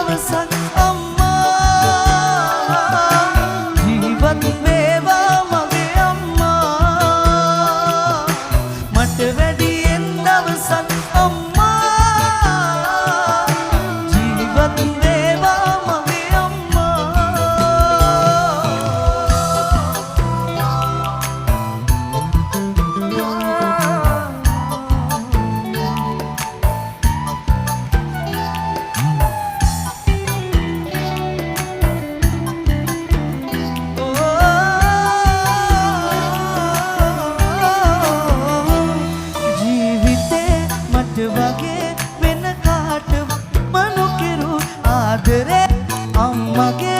දවසක් අම්මා ජීවත් වේවා මගේ අම්මා මට වැඩියෙන් දවසක් අම්මා ජීවත් වේවා මගේ වගේ වෙන කාටවත් මනුකිරු ආදරේ අම්මගේ